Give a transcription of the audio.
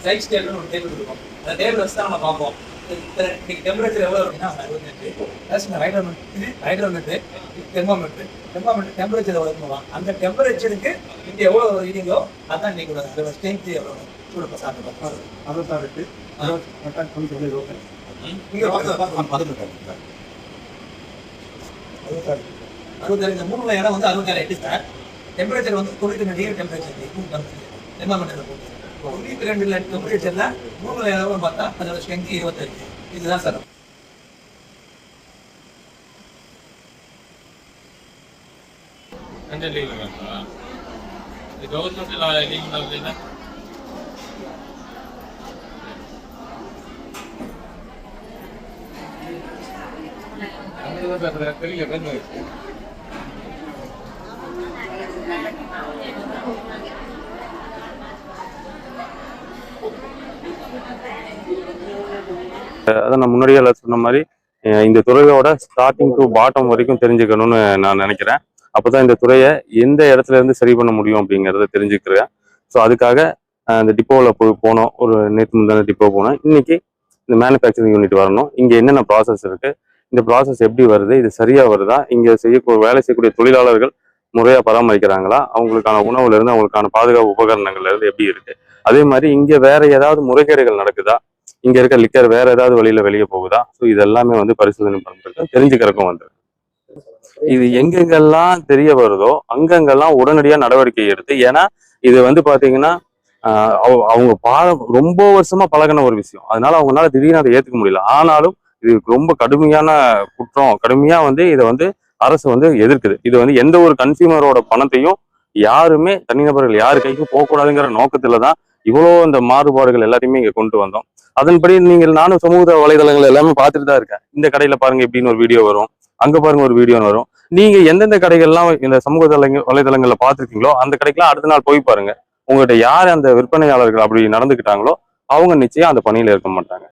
Side ஸ்கேல்னு ஒரு table இருக்கும். அந்த டேபிள் வச்சு தான் நம்ம பார்ப்போம். இன்னைக்கு டெம்பரேச்சர் எவ்வளோ இருக்குன்னா 68. ஹைட்ரோமீட்டர், தெர்மாமீட்டர் டெம்பரேச்சர் எவ்வளோ இருக்குமா அந்த டெம்பரேச்சருக்கு இங்கே எவ்வளோ ரீடிங்கோ அதான் இன்னைக்கு அதோட ஸ்ட்ரென்த் எவ்வளோ சூடு சாப்பிட்டு 68 இங்கே 66 இந்த 3 இடம் வந்து 66 சார். டெம்பரேச்சர் வந்து 92 டிகிரி டெம்பரேச்சர் தெர்மாமீட்டர் 92 டெம்பரேச்சர்ல 3 இடம் பார்த்தா அதோட ஸ்ட்ரென்த் 25. இதுதான் சார். அதான் நான் முன்னாடியே எல்லாம் சொன்ன மாதிரி இந்த துறையோட ஸ்டார்டிங் டு பாட்டம் வரைக்கும் தெரிஞ்சுக்கணும்னு நான் நினைக்கிறேன். அப்போதான் இந்த துறையை எந்த இடத்துல இருந்து சரி பண்ண முடியும் அப்படிங்கிறத தெரிஞ்சுக்கிறேன். ஸோ அதுக்காக இந்த டிப்போவில் போனோம். ஒரு நேற்று முந்தான டிப்போ போனோம். இன்னைக்கு இந்த மேனுஃபேக்சரிங் யூனிட் வரணும். இங்கே என்னென்ன ப்ராசஸ் இருக்கு, இந்த ப்ராசஸ் எப்படி வருது, இது சரியா வருதா, இங்கே வேலை செய்யக்கூடிய தொழிலாளர்கள் முறையாக பராமரிக்கிறாங்களா, அவங்களுக்கான உணவுல இருந்து அவங்களுக்கான பாதுகாப்பு உபகரணங்கள்ல இருந்து எப்படி இருக்கு, அதே மாதிரி இங்கே வேற ஏதாவது முறைகேடுகள் நடக்குதா, இங்க இருக்க லிக்கர் வேற ஏதாவது வழியில வெளியே போகுதா, ஸோ இது எல்லாமே வந்து பரிசோதனை பண்றது தெரிஞ்சுக்கிறக்கும் வந்து இது எங்கெங்கெல்லாம் தெரிய வருதோ அங்கங்கெல்லாம் உடனடியாக நடவடிக்கை எடுத்து, ஏன்னா இது வந்து பாத்தீங்கன்னா அவங்க ரொம்ப வருஷமா பழகின ஒரு விஷயம். அதனால அவங்களால திடீர்னு அதை ஏத்துக்க முடியல. ஆனாலும் இது ரொம்ப கடுமையான குற்றம். கடுமையா வந்து இதை வந்து அரசு வந்து எதிர்க்குது. இது வந்து எந்த ஒரு கன்சியூமரோட பணத்தையும் யாருமே தனிநபர்கள் யாரு கைக்கும் போகக்கூடாதுங்கிற நோக்கத்துலதான் இவ்வளோ இந்த மாறுபாடுகள் எல்லாத்தையுமே இங்க கொண்டு வந்தோம். அதன்படி நானும் சமூக வலைதளங்கள் எல்லாமே பார்த்துட்டு தான் இருக்கேன். இந்த கடையில பாருங்க இப்படின்னு ஒரு வீடியோ வரும், அங்க பாருங்க ஒரு வீடியோ வரும். நீங்க எந்தெந்த கடைகள்லாம் இந்த சமூக வலைதளங்கள்ல பார்த்துருக்கீங்களோ அந்த கடைக்கெல்லாம் அடுத்த நாள் போய் பாருங்க. உங்கள்கிட்ட யார் அந்த விற்பனையாளர்கள் அப்படி நடந்துக்கிட்டாங்களோ அவங்க நிச்சயம் அந்த பணியில இருக்க மாட்டாங்க.